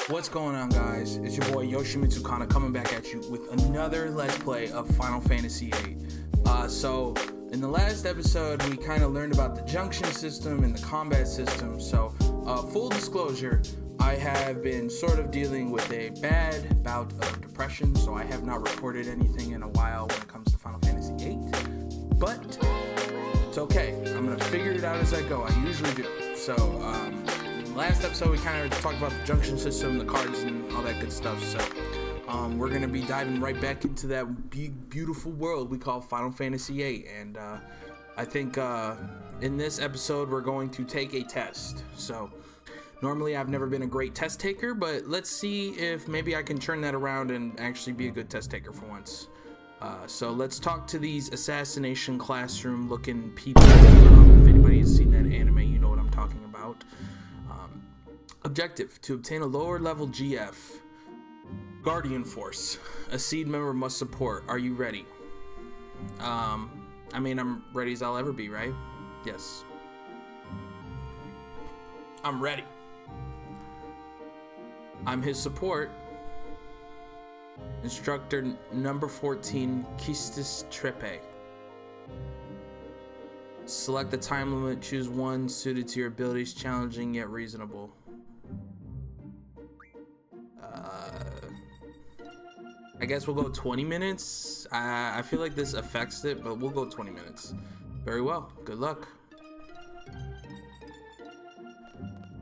What's going on, guys? It's your boy Yoshimitsu Kana coming back at you with another Let's Play of Final Fantasy VIII. So in the last episode, we kind of learned about the junction system and the combat system. So full disclosure, I have been sort of dealing with a bad bout of depression, so I have not recorded anything in a while when it comes to Final Fantasy VIII. But it's okay. I'm gonna figure it out as I go. I usually do. So last episode we kind of talked about the junction system, the cards, and all that good stuff. So we're gonna be diving right back into that big, beautiful world we call Final Fantasy VIII. And I think in this episode we're going to take a test. So normally I've never been a great test taker, but let's see if maybe I can turn that around and actually be a good test taker for once. So let's talk to these assassination classroom looking people. If anybody's seen that anime, you know what I'm talking about. Objective: to obtain a lower level GF. Guardian Force. A seed member must support. Are you ready? I mean, I'm ready as I'll ever be, right? Yes. I'm ready. I'm his support. Instructor number 14, Kistis Trepe. Select the time limit. Choose one suited to your abilities, challenging yet reasonable. I guess we'll go 20 minutes. I feel like this affects it, but we'll go 20 minutes. Very well. Good luck.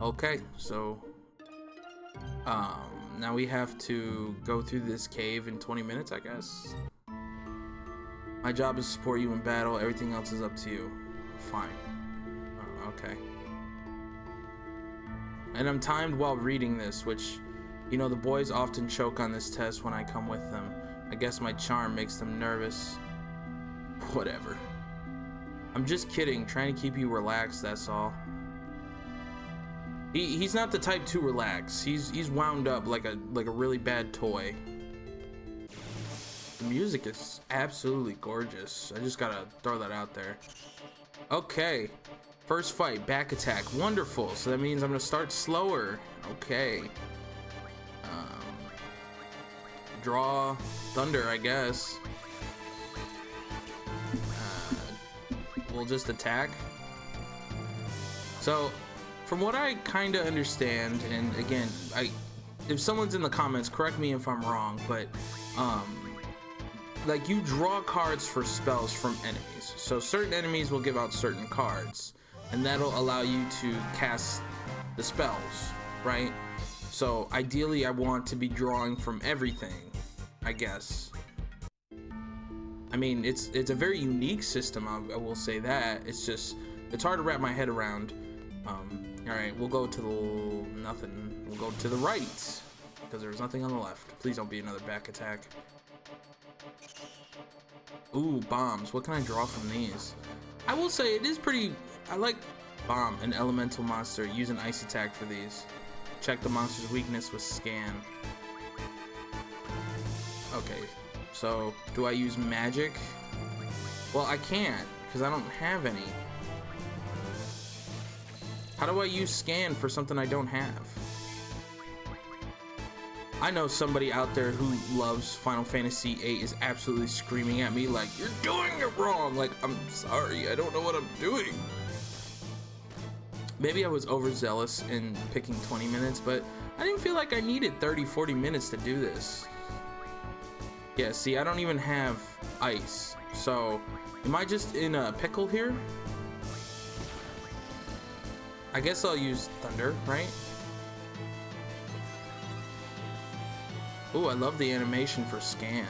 Okay, so now we have to go through this cave in 20 minutes, I guess. My job is to support you in battle. Everything else is up to you. Fine. Okay. And I'm timed while reading this, which, you know, the boys often choke on this test when I come with them. I guess my charm makes them nervous. Whatever. I'm just kidding, trying to keep you relaxed, that's all. He's not the type to relax. He's wound up like a really bad toy. The music is absolutely gorgeous. I just gotta throw that out there. Okay. First fight, back attack. Wonderful. So that means I'm gonna start slower. Okay. Draw thunder, I guess. We'll just attack. So from what I kind of understand, and again, if someone's in the comments, correct me if I'm wrong, but like, you draw cards for spells from enemies. So certain enemies will give out certain cards, and that'll allow you to cast the spells, right? So ideally I want to be drawing from everything, I guess. I mean, it's a very unique system, I will say that. It's hard to wrap my head around. All right, we'll go to the nothing. We'll go to the right because there's nothing on the left. Please don't be another back attack. Ooh, bombs. What can I draw from these? I will say it is pretty. I like bomb, an elemental monster. Use an ice attack for these. Check the monster's weakness with scan. Okay, so do I use magic? Well, I can't because I don't have any. How do I use scan for something I don't have? I know somebody out there who loves Final Fantasy VIII is absolutely screaming at me like, you're doing it wrong. Like, I'm sorry, I don't know what I'm doing. Maybe I was overzealous in picking 20 minutes, but I didn't feel like I needed 30-40 minutes to do this. Yeah, see, I don't even have ice. So, am I just in a pickle here? I guess I'll use thunder, right? Ooh, I love the animation for scan.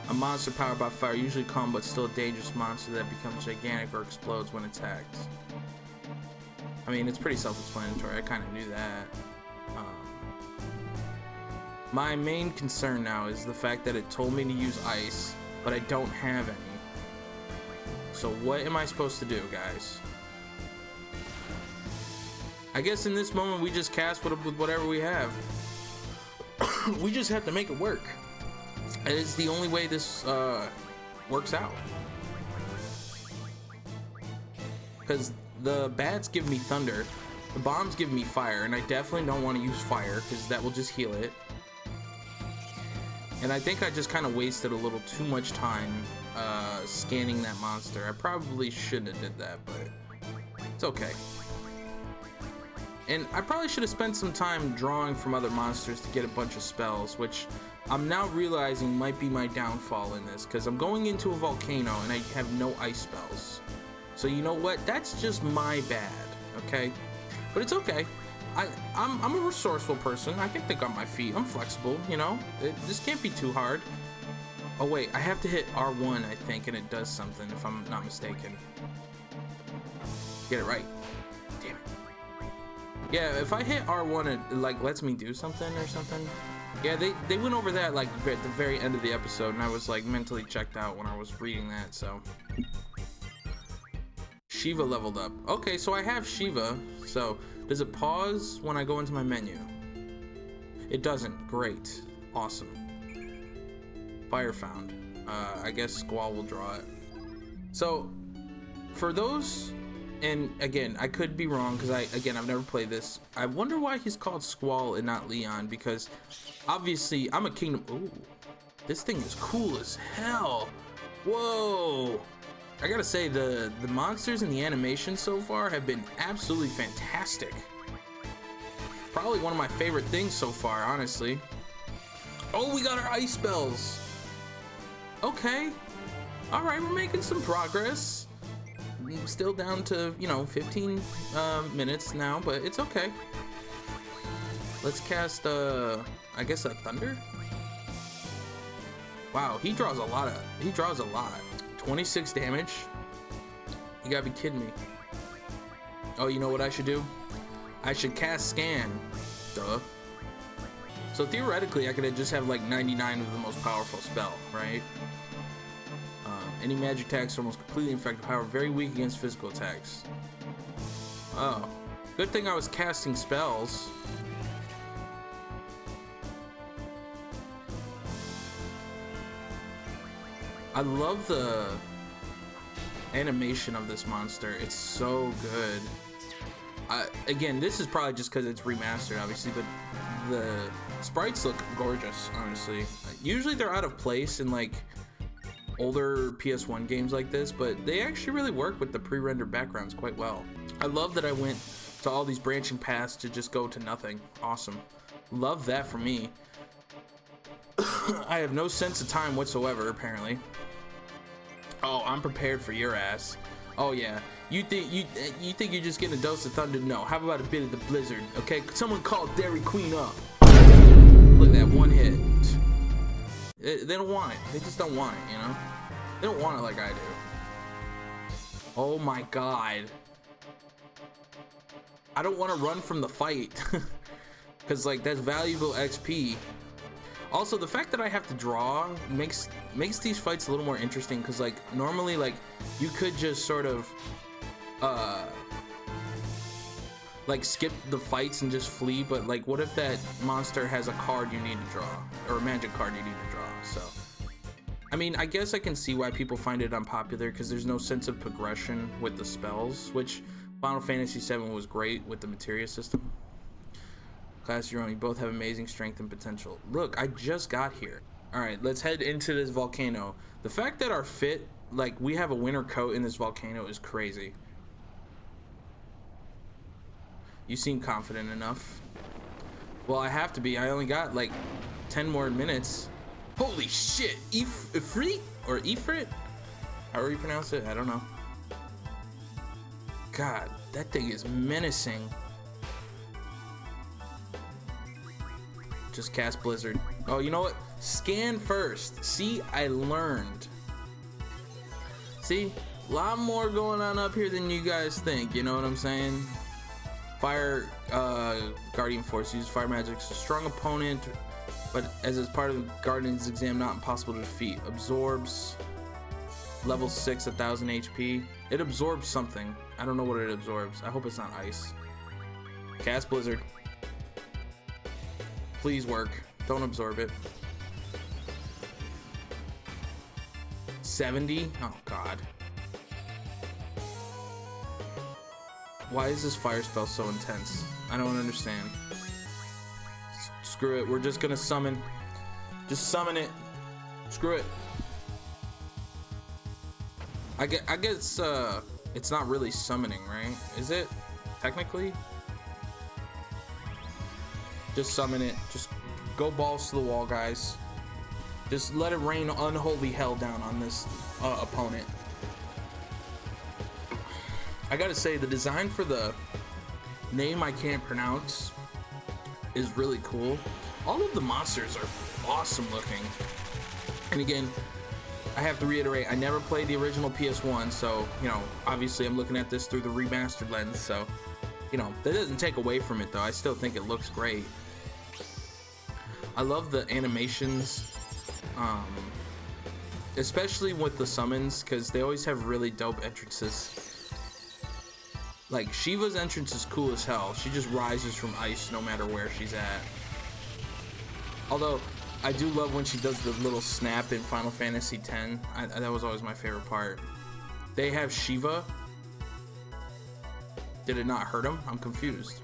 A monster powered by fire, usually calm but still a dangerous monster that becomes gigantic or explodes when attacked. I mean, it's pretty self-explanatory. I kind of knew that. My main concern now is the fact that it told me to use ice, but I don't have any. So what am I supposed to do, guys? I guess in this moment we just cast with whatever we have. We just have to make it work. It's the only way this works out. Because the bats give me thunder, The bombs give me fire, and I definitely don't want to use fire because that will just heal it. And I think I just kind of wasted a little too much time scanning that monster. I probably shouldn't have did that, but it's okay. And I probably should have spent some time drawing from other monsters to get a bunch of spells, which I'm now realizing might be my downfall in this, because I'm going into a volcano and I have no ice spells. So you know what? That's just my bad, okay? But it's okay. I'm a resourceful person. I can think on my feet. I'm flexible, you know? This can't be too hard. Oh wait, I have to hit R1, I think, and it does something, if I'm not mistaken. Get it right. Damn it. Yeah, if I hit R1, it like lets me do something or something. Yeah, they went over that like at the very end of the episode, and I was like mentally checked out when I was reading that, so. Shiva leveled up. Okay, so I have Shiva. So does it pause when I go into my menu? It doesn't. Great. Awesome. Fire found. I guess Squall will draw it. So for those, and again, I could be wrong because I've never played this. I wonder why he's called Squall and not Leon, because obviously I'm a kingdom. Ooh, this thing is cool as hell. Whoa. I gotta say, the monsters and the animation so far have been absolutely fantastic. Probably one of my favorite things so far, honestly. Oh, we got our ice spells. Okay. All right, we're making some progress. Still down to, you know, 15 minutes now, but it's okay. Let's cast, I guess a thunder? Wow, he draws a lot. 26 damage? You gotta be kidding me. Oh, you know what I should do? I should cast scan. Duh. So theoretically, I could just have like 99 of the most powerful spell, right? Any magic attacks are almost completely effective, however, very weak against physical attacks. Oh. Good thing I was casting spells. I love the animation of this monster. It's so good. Again, this is probably just because it's remastered, obviously, but the sprites look gorgeous, honestly. Usually they're out of place in like older PS1 games like this, but they actually really work with the pre-rendered backgrounds quite well. I love that I went to all these branching paths to just go to nothing. Awesome. Love that for me. I have no sense of time whatsoever, apparently. Oh, I'm prepared for your ass. Oh yeah, you think you're just getting a dose of thunder? No. How about a bit of the blizzard? Okay, someone call Dairy Queen up. Look at that, one hit. They don't want it. They just don't want it, you know? They don't want it like I do. Oh my god. I don't want to run from the fight. Because like that's valuable XP. Also, the fact that I have to draw makes these fights a little more interesting, because like normally like you could just sort of like skip the fights and just flee, but like what if that monster has a card you need to draw, or a magic card you need to draw? So I mean, I guess I can see why people find it unpopular, because there's no sense of progression with the spells, which Final Fantasy VII was great with the materia system. Class your own, you both have amazing strength and potential. Look, I just got here. All right, let's head into this volcano. The fact that our fit, like we have a winter coat in this volcano, is crazy. You seem confident enough. Well, I have to be. I only got like 10 more minutes. Holy shit, Ifrit or Ifrit? However you pronounce it, I don't know. God, that thing is menacing. Just cast Blizzard. Oh, you know what? Scan first. See, I learned. See, a lot more going on up here than you guys think. You know what I'm saying? Fire Guardian Force uses fire magic. It's a strong opponent, but as it's part of the Guardian's exam, not impossible to defeat. Absorbs level 6, 1000 HP. It absorbs something. I don't know what it absorbs. I hope it's not ice. Cast Blizzard. Please work. Don't absorb it. 70? Oh god. Why is this fire spell so intense? I don't understand. Screw it. We're just gonna summon. Just summon it. Screw it. I guess it's not really summoning, right? Is it? Technically? Just summon it. Just go balls to the wall, guys. Just let it rain unholy hell down on this opponent. I gotta say, the design for the name I can't pronounce is really cool. All of the monsters are awesome looking. And again, I have to reiterate, I never played the original PS1, so, you know, obviously I'm looking at this through the remastered lens, so, you know, that doesn't take away from it, though. I still think it looks great. I love the animations, especially with the summons, because they always have really dope entrances. Like, Shiva's entrance is cool as hell. She just rises from ice no matter where she's at. Although, I do love when she does the little snap in Final Fantasy X. That was always my favorite part. They have Shiva. Did it not hurt him? I'm confused.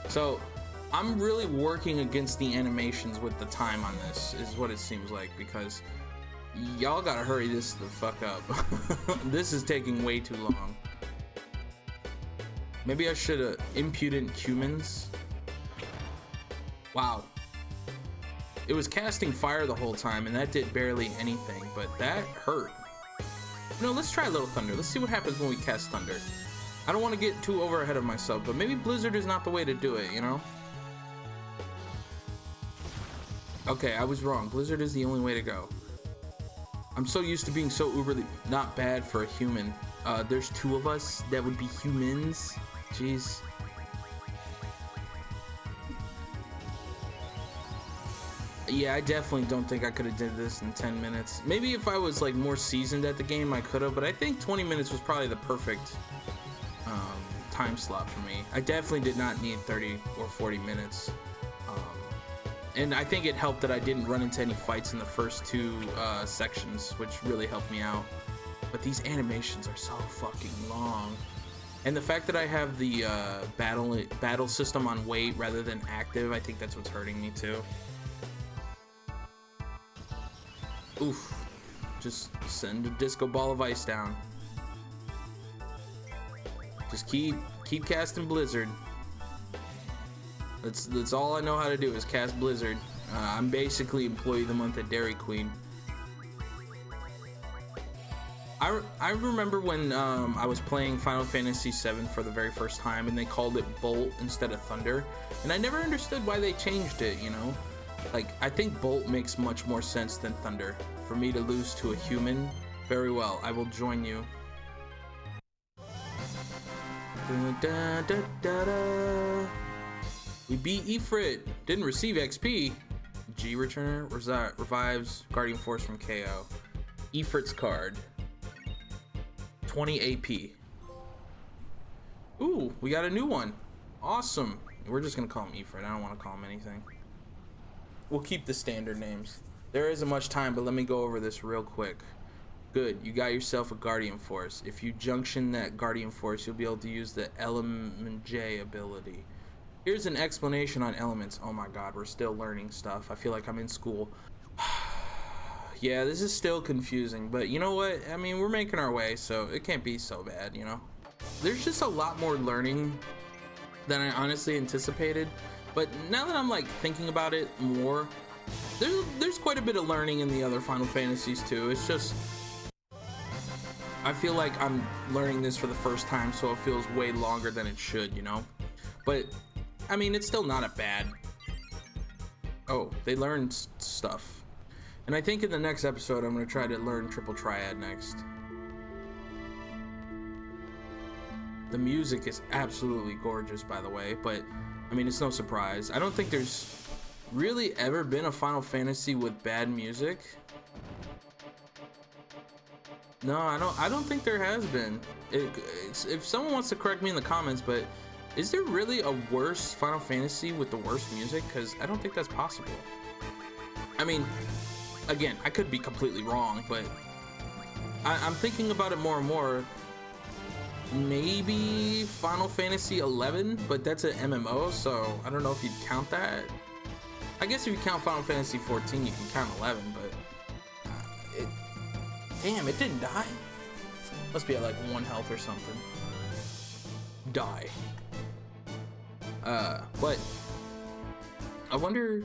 So, I'm really working against the animations with the time on this, is what it seems like, because y'all gotta hurry this the fuck up. This is taking way too long. Maybe I should have impudent humans. Wow. It was casting fire the whole time, and that did barely anything, but that hurt. You know, let's try a little thunder. Let's see what happens when we cast thunder. I don't want to get too over ahead of myself, but maybe Blizzard is not the way to do it, you know? Okay, I was wrong. Blizzard is the only way to go. I'm so used to being so uberly not bad for a human. There's two of us that would be humans. Jeez. Yeah, I definitely don't think I could have did this in 10 minutes. Maybe if I was like more seasoned at the game, I could have, but I think 20 minutes was probably the perfect time slot for me. I definitely did not need 30 or 40 minutes. And I think it helped that I didn't run into any fights in the first two sections, which really helped me out. But these animations are so fucking long. And the fact that I have the battle system on wait rather than active, I think that's what's hurting me too. Oof. Just send a disco ball of ice down. Just keep casting Blizzard. That's all I know how to do is cast Blizzard. I'm basically Employee of the Month at Dairy Queen. I remember when I was playing Final Fantasy VII for the very first time and they called it Bolt instead of Thunder, and I never understood why they changed it, you know? Like, I think Bolt makes much more sense than Thunder. For me to lose to a human, very well, I will join you. Da, da, da, da. We beat Ifrit, didn't receive XP. G Returner revives Guardian Force from KO. Ifrit's card. 20 AP. Ooh, we got a new one. Awesome. We're just gonna call him Ifrit. I don't want to call him anything. We'll keep the standard names. There isn't much time, but let me go over this real quick. Good, you got yourself a Guardian Force. If you junction that Guardian Force, you'll be able to use the Element J ability. Here's an explanation on elements. Oh my god, we're still learning stuff. I feel like I'm in school. Yeah, this is still confusing, but you know what? I mean, we're making our way, so it can't be so bad, you know? There's just a lot more learning than I honestly anticipated, but now that I'm like thinking about it more, there's quite a bit of learning in the other Final Fantasies too. It's just, I feel like I'm learning this for the first time, so it feels way longer than it should, you know? But I mean, it's still not a bad. Oh, they learned stuff. And I think in the next episode, I'm going to try to learn Triple Triad next. The music is absolutely gorgeous, by the way, but I mean, it's no surprise. I don't think there's really ever been a Final Fantasy with bad music. No, I don't think there has been. If someone wants to correct me in the comments, but is there really a worse Final Fantasy with the worst music? Because I don't think that's possible. I mean, Again, I could be completely wrong, but I'm thinking about it more and more. Maybe Final Fantasy 11, but that's an MMO, so I don't know if you'd count that. I guess if you count Final Fantasy 14, you can count 11, but damn, it didn't die. Must be at like 1 health or something. Die. But I wonder,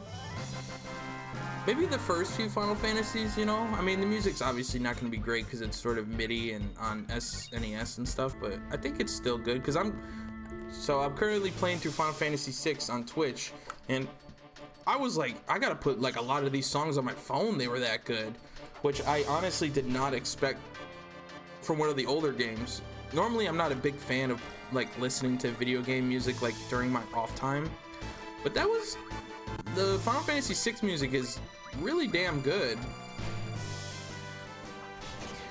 maybe the first few Final Fantasies, you know? I mean, the music's obviously not going to be great because it's sort of MIDI and on SNES and stuff, but I think it's still good because I'm currently playing through Final Fantasy 6 on Twitch, and I was like, I gotta put like a lot of these songs on my phone. They were that good, which I honestly did not expect from one of the older games. Normally, I'm not a big fan of like listening to video game music like during my off time, but the Final Fantasy 6 music is really damn good.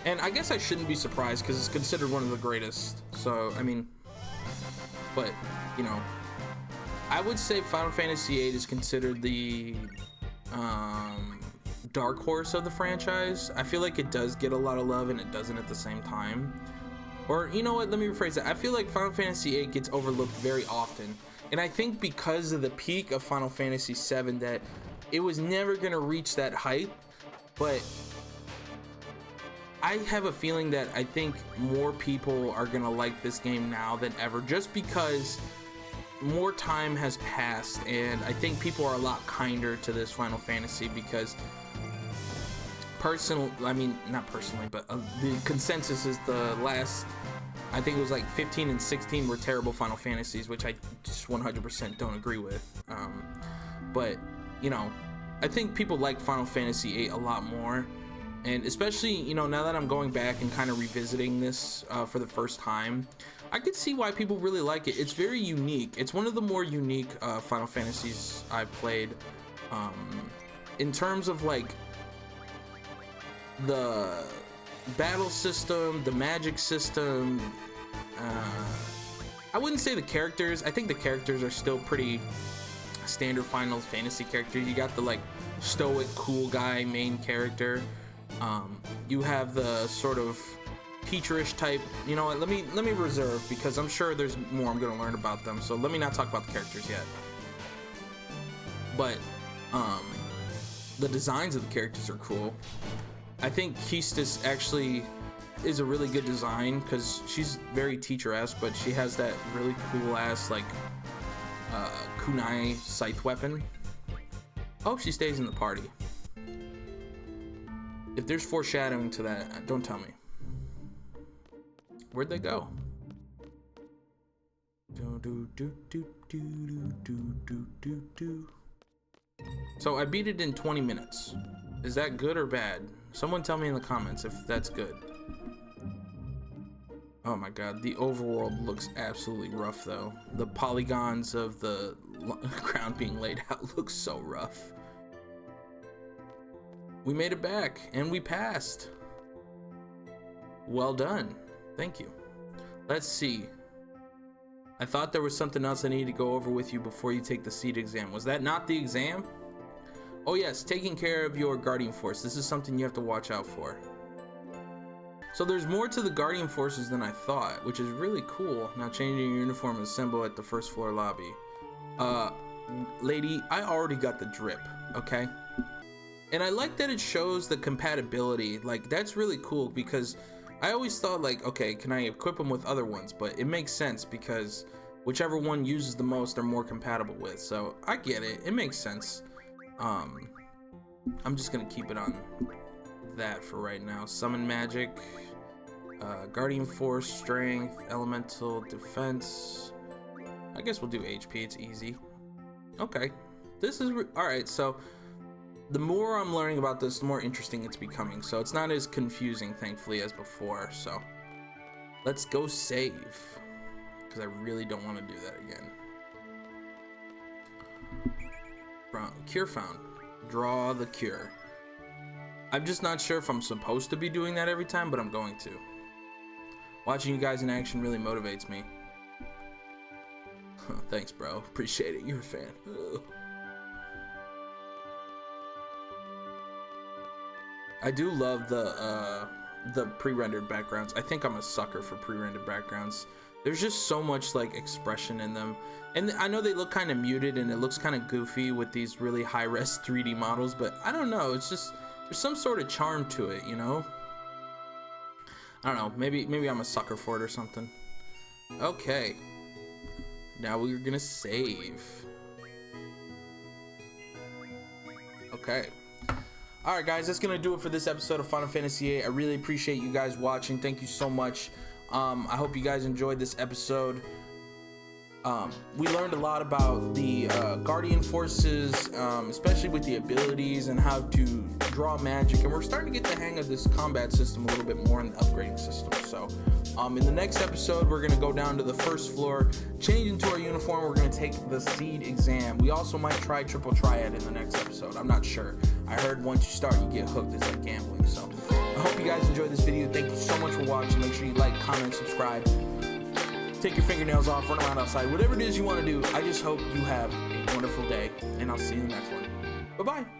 And I guess I shouldn't be surprised because it's considered one of the greatest. So, I mean, but, you know, I would say Final Fantasy VIII is considered the dark horse of the franchise. I feel like it does get a lot of love and it doesn't at the same time. Or, you know what, let me rephrase that. I feel like Final Fantasy VIII gets overlooked very often. And I think because of the peak of Final Fantasy VII that it was never going to reach that height. But I have a feeling that I think more people are going to like this game now than ever, just because more time has passed, and I think people are a lot kinder to this Final Fantasy because not personally, but the consensus is the last, I think it was like 15 and 16 were terrible Final Fantasies, which I just 100% don't agree with. But, you know, I think people like Final Fantasy VIII a lot more. And especially, you know, now that I'm going back and kind of revisiting this for the first time, I could see why people really like it. It's very unique. It's one of the more unique Final Fantasies I've played. In terms of like the battle system, the magic system, I wouldn't say the characters. I think the characters are still pretty standard Final Fantasy characters. You got the like stoic cool guy main character. You have the sort of teacherish type. You know what, let me reserve, because I'm sure there's more I'm gonna learn about them, so let me not talk about the characters yet. But the designs of the characters are cool. I think Keistis actually is a really good design because she's very teacher-esque, but she has that really cool ass like kunai scythe weapon. I hope she stays in the party. If there's foreshadowing to that, don't tell me. Where'd they go? So I beat it in 20 minutes. Is that good or bad? Someone tell me in the comments if that's good. Oh my god, the overworld looks absolutely rough though. The polygons of the ground being laid out looks so rough. We made it back and we passed. Well done. Thank you. Let's see. I thought there was something else I needed to go over with you before you take the seed exam. Was that not the exam? Oh yes, taking care of your Guardian Force. This is something you have to watch out for. So there's more to the Guardian Forces than I thought, which is really cool. Now changing your uniform and symbol at the first floor lobby. Lady, I already got the drip, okay? And I like that it shows the compatibility. Like, that's really cool because I always thought like, okay, can I equip them with other ones? But it makes sense because whichever one uses the most, they're more compatible with. So I get it. It makes sense. I'm just gonna keep it on that for right now. Summon magic, Guardian Force, Strength, Elemental, Defense. I guess we'll do HP. It's easy. Okay, this is all right. So the more I'm learning about this, the more interesting it's becoming. So it's not as confusing, thankfully, as before. So let's go save, because I really don't want to do that again. Cure found. Draw the cure. I'm just not sure if I'm supposed to be doing that every time, but I'm going to. Watching you guys in action really motivates me. Thanks, bro. Appreciate it. You're a fan. Ugh. I do love the pre-rendered backgrounds. I think I'm a sucker for pre-rendered backgrounds. There's just so much like expression in them, and I know they look kind of muted and it looks kind of goofy with these really high-res 3D models, but I don't know, it's just there's some sort of charm to it, you know. I don't know, maybe I'm a sucker for it or something. Okay, now we're gonna save. Okay. Alright guys, that's gonna do it for this episode of Final Fantasy VIII. I really appreciate you guys watching. Thank you so much. I hope you guys enjoyed this episode. We learned a lot about the Guardian forces, especially with the abilities and how to draw magic, and we're starting to get the hang of this combat system a little bit more in the upgrading system. So in the next episode, we're going to go down to the first floor, change into our uniform. We're going to take the seed exam. We also might try triple triad in the next episode. I'm not sure. I heard once you start, you get hooked. It's like gambling. So I hope you guys enjoyed this video. Thank you so much for watching. Make sure you like, comment, subscribe. Take your fingernails off, run around outside, whatever it is you want to do. I just hope you have a wonderful day, and I'll see you in the next one. Bye-bye.